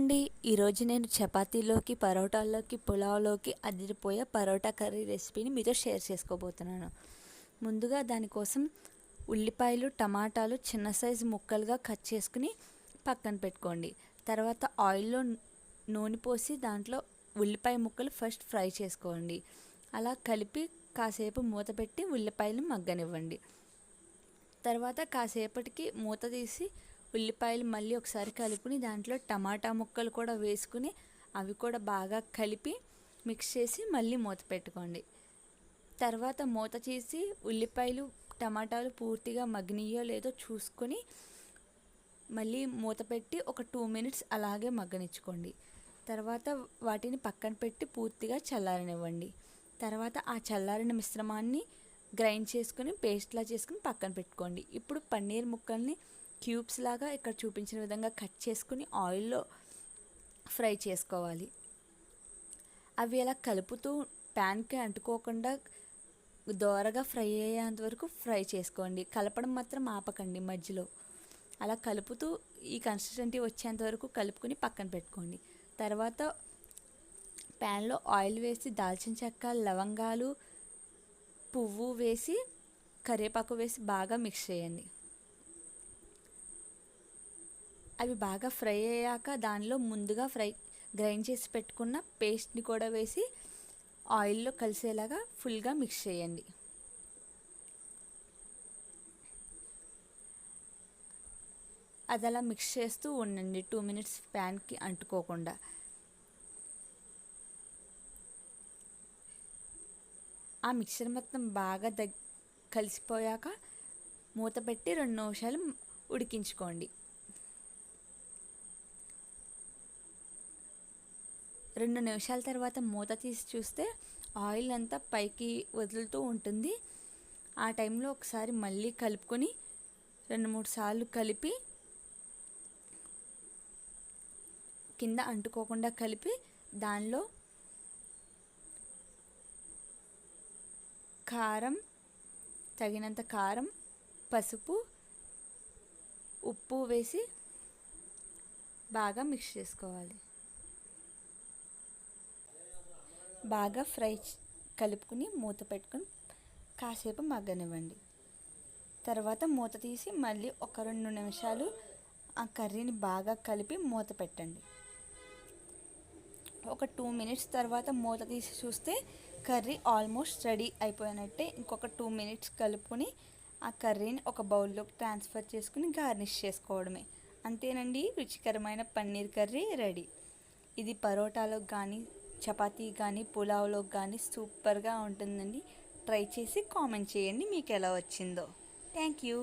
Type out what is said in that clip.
అండి. ఈరోజు నేను చపాతీలోకి, పరోటాల్లోకి, పులావ్‌లోకి అదిరిపోయే పరోటా కర్రీ రెసిపీని మీతో షేర్ చేసుకోబోతున్నాను. ముందుగా దానికోసం ఉల్లిపాయలు, టమాటాలు చిన్న సైజు ముక్కలుగా కట్ చేసుకుని పక్కన పెట్టుకోండి. తర్వాత ఆయిల్‌లో నూనె పోసి దాంట్లో ఉల్లిపాయ ముక్కలు ఫస్ట్ ఫ్రై చేసుకోండి. అలా కలిపి కాసేపు మూత పెట్టి ఉల్లిపాయలు మగ్గనివ్వండి. తర్వాత కాసేపటికి మూత తీసి ఉల్లిపాయలు మళ్ళీ ఒకసారి కలుపుకుని దాంట్లో టమాటా ముక్కలు కూడా వేసుకుని అవి కూడా బాగా కలిపి మిక్స్ చేసి మళ్ళీ మూత పెట్టుకోండి. తర్వాత మూత తీసి ఉల్లిపాయలు టమాటాలు పూర్తిగా మగ్గినాయో లేదో చూసుకొని మళ్ళీ మూత పెట్టి ఒక 2 మినిట్స్ అలాగే మగ్గనిచ్చుకోండి. తర్వాత వాటిని పక్కన పెట్టి పూర్తిగా చల్లారనివ్వండి. తర్వాత ఆ చల్లారిన మిశ్రమాన్ని గ్రైండ్ చేసుకుని పేస్ట్లా చేసుకుని పక్కన పెట్టుకోండి. ఇప్పుడు పన్నీర్ ముక్కల్ని క్యూబ్స్ లాగా ఇక్కడ చూపించిన విధంగా కట్ చేసుకుని ఆయిల్లో ఫ్రై చేసుకోవాలి. అవి అలా కలుపుతూ ప్యాన్కి అంటుకోకుండా దోరగా ఫ్రై అయ్యేంత వరకు ఫ్రై చేసుకోండి. కలపడం మాత్రం ఆపకండి మధ్యలో. అలా కలుపుతూ ఈ కన్సిస్టెన్సీ వచ్చేంత వరకు కలుపుకొని పక్కన పెట్టుకోండి. తర్వాత ప్యాన్లో ఆయిల్ వేసి దాల్చిన చెక్క, లవంగాలు, పువ్వు వేసి కరివేపాకు వేసి బాగా మిక్స్ చేయండి. అవి బాగా ఫ్రై అయ్యాక దానిలో ముందుగా గ్రైండ్ చేసి పెట్టుకున్న పేస్ట్ని కూడా వేసి ఆయిల్లో కలిసేలాగా ఫుల్గా మిక్స్ చేయండి. అది అలా మిక్స్ చేస్తూ ఉండండి 2 మినిట్స్ ప్యాన్కి అంటుకోకుండా. ఆ మిక్చర్ మొత్తం బాగా కలిసిపోయాక మూత పెట్టి 2 నిమిషాలు ఉడికించుకోండి. 2 నిమిషాల తర్వాత మూత తీసి చూస్తే ఆయిల్ అంతా పైకి వదులుతూ ఉంటుంది. ఆ టైంలో ఒకసారి మళ్ళీ కలుపుకొని 2-3 సార్లు కలిపి కింద అంటుకోకుండా కలిపి దానిలో కారం, తగినంత కారం, పసుపు, ఉప్పు వేసి బాగా మిక్స్ చేసుకోవాలి. బాగా కలుపుకుని మూత పెట్టుకుని కాసేపు మగ్గనివ్వండి. తర్వాత మూత తీసి మళ్ళీ ఒక 2 నిమిషాలు ఆ కర్రీని బాగా కలిపి మూత పెట్టండి. ఒక 2 మినిట్స్ తర్వాత మూత తీసి చూస్తే కర్రీ ఆల్మోస్ట్ రెడీ అయిపోయినట్టే. ఇంకొక 2 మినిట్స్ కలుపుకొని ఆ కర్రీని ఒక బౌల్లోకి ట్రాన్స్ఫర్ చేసుకుని గార్నిష్ చేసుకోవడమే. అంతేనండి, రుచికరమైన పన్నీర్ కర్రీ రెడీ. ఇది పరోటాలోకి కానీ, చపాతీ కానీ, పులావ్లోకి కానీ సూపర్గా ఉంటుందండి. ట్రై చేసి కామెంట్ చేయండి మీకు ఎలా వచ్చిందో. Thank you.